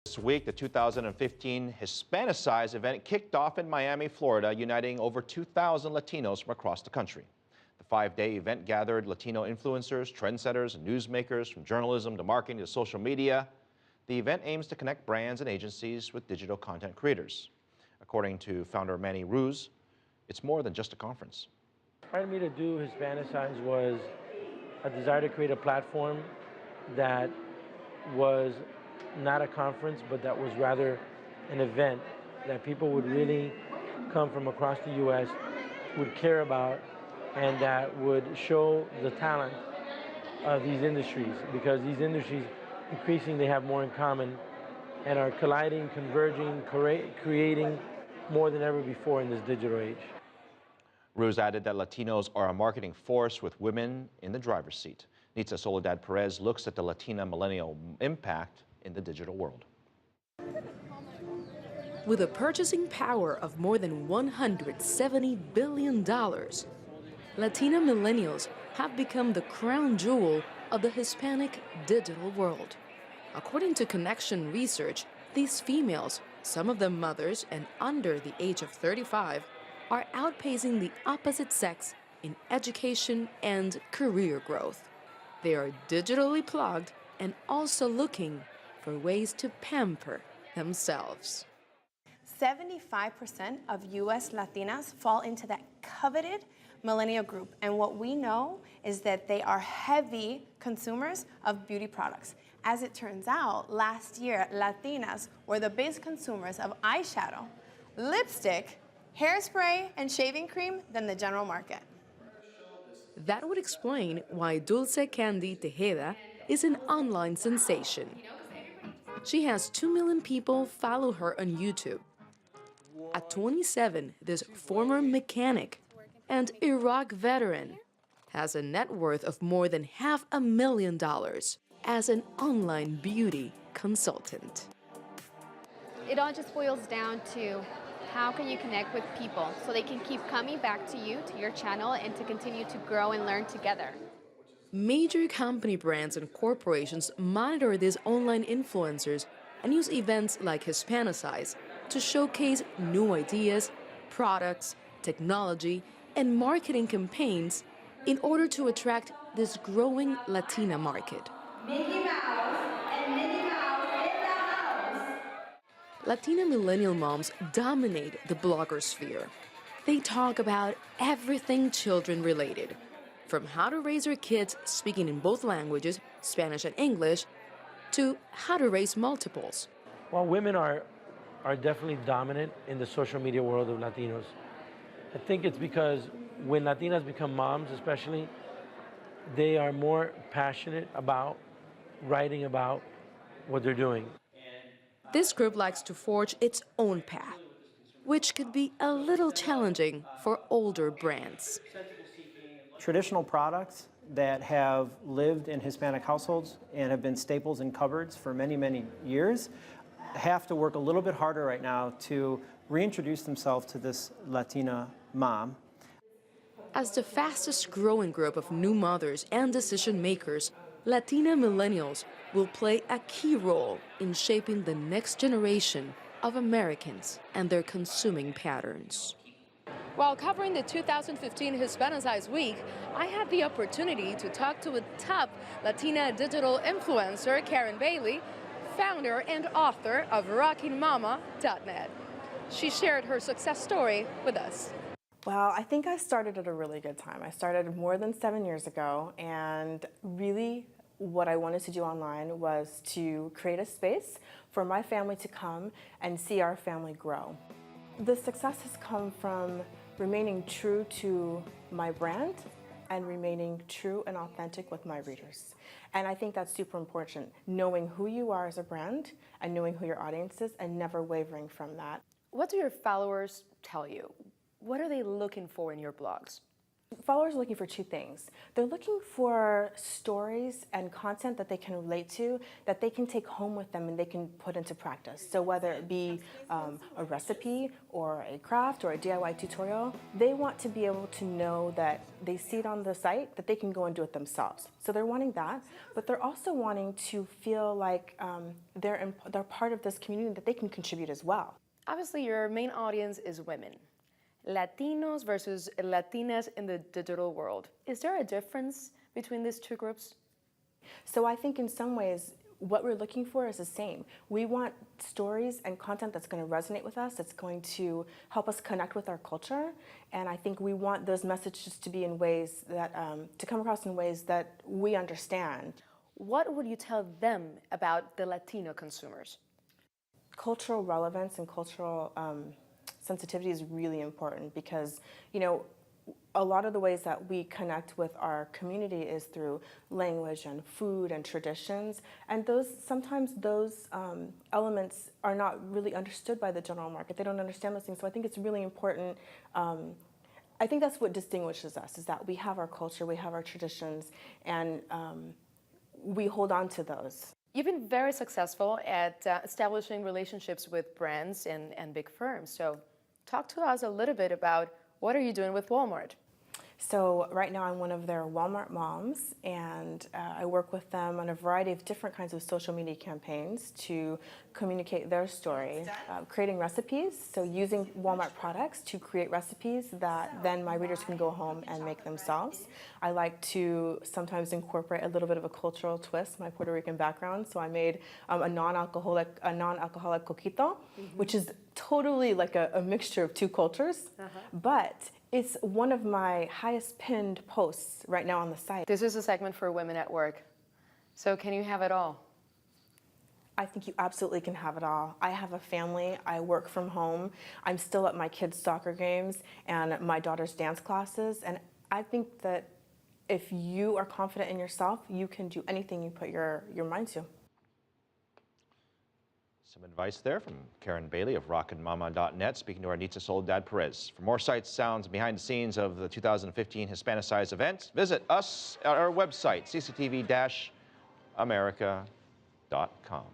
This week, the 2015 Hispanicize event kicked off in Miami, Florida, uniting over 2,000 Latinos from across the country. The 5-day event gathered Latino influencers, trendsetters, and newsmakers from journalism to marketing to social media. The event aims to connect brands and agencies with digital content creators. According to founder Manny Ruz, it's more than just a conference. What inspired me to do Hispanicize was a desire to create a platform that was not a conference, but that was rather an event that people would really come from across the U.S., would care about, and that would show the talent of these industries, because these industries increasingly have more in common and are colliding, converging, creating more than ever before in this digital age. Ruz added that Latinos are a marketing force with women in the driver's seat. Nitza Soledad Perez looks at the Latina millennial impact in the digital world. With a purchasing power of more than $170 billion, Latina millennials have become the crown jewel of the Hispanic digital world. According to Connection Research, these females, some of them mothers and under the age of 35, are outpacing the opposite sex in education and career growth. They are digitally plugged and also looking for ways to pamper themselves. 75% of U.S. Latinas fall into that coveted millennial group. And what we know is that they are heavy consumers of beauty products. As it turns out, last year, Latinas were the biggest consumers of eyeshadow, lipstick, hairspray, and shaving cream than the general market. That would explain why Dulce Candy Tejeda is an online sensation. She has 2 million people follow her on YouTube. At 27, this former mechanic and Iraq veteran has a net worth of more than $500,000 as an online beauty consultant. It all just boils down to how can you connect with people so they can keep coming back to you, to your channel, and to continue to grow and learn together. Major company brands and corporations monitor these online influencers and use events like Hispanicize to showcase new ideas, products, technology, and marketing campaigns in order to attract this growing Latina market. Mickey Mouse and Minnie Mouse in the house. Latina millennial moms dominate the blogger sphere. They talk about everything children related, from how to raise your kids speaking in both languages, Spanish and English, to how to raise multiples. Well, women are definitely dominant in the social media world of Latinos. I think it's because when Latinas become moms especially, they are more passionate about writing about what they're doing. This group likes to forge its own path, which could be a little challenging for older brands. Traditional products that have lived in Hispanic households and have been staples in cupboards for many, many years have to work a little bit harder right now to reintroduce themselves to this Latina mom. As the fastest growing group of new mothers and decision makers, Latina millennials will play a key role in shaping the next generation of Americans and their consuming patterns. While covering the 2015 Hispanicize Week, I had the opportunity to talk to a top Latina digital influencer, Karen Bailey, founder and author of RockingMama.net. She shared her success story with us. Well, I think I started at a really good time. I started more than 7 years ago, and really what I wanted to do online was to create a space for my family to come and see our family grow. The success has come from remaining true to my brand and remaining true and authentic with my readers. And I think that's super important, knowing who you are as a brand and knowing who your audience is and never wavering from that. What do your followers tell you? What are they looking for in your blogs? Followers are looking for two things. They're looking for stories and content that they can relate to, that they can take home with them and they can put into practice. So whether it be a recipe or a craft or a DIY tutorial, they want to be able to know that they see it on the site, that they can go and do it themselves. So they're wanting that, but they're also wanting to feel like they're part of this community, that they can contribute as well. Obviously, your main audience is women. Latinos versus Latinas in the digital world. Is there a difference between these two groups? So I think in some ways, what we're looking for is the same. We want stories and content that's going to resonate with us, that's going to help us connect with our culture. And I think we want those messages to be in ways that, to come across in ways that we understand. What would you tell them about the Latino consumers? Cultural relevance and cultural sensitivity is really important because, you know, a lot of the ways that we connect with our community is through language and food and traditions, and sometimes those elements are not really understood by the general market. They don't understand those things, so I think it's really important. I think that's what distinguishes us, is that we have our culture, we have our traditions, and we hold on to those. You've been very successful at establishing relationships with brands and big firms. So talk to us a little bit about what are you doing with Walmart? So right now I'm one of their Walmart moms, and I work with them on a variety of different kinds of social media campaigns to communicate their story, creating recipes, so using Walmart products to create recipes that then my readers can go home and make themselves. I like to sometimes incorporate a little bit of a cultural twist, my Puerto Rican background, so I made a non-alcoholic coquito, which is totally like a mixture of two cultures, but it's one of my highest pinned posts right now on the site. This is a segment for women at work. So can you have it all? I think you absolutely can have it all. I have a family, I work from home, I'm still at my kids' soccer games and my daughter's dance classes, and I think that if you are confident in yourself, you can do anything you put your mind to. Some advice there from Karen Bailey of rockandmama.net, speaking to our Nitza Soledad Perez. For more sights, sounds, behind the scenes of the 2015 Hispanicized event, visit us at our website, cctv-america.com.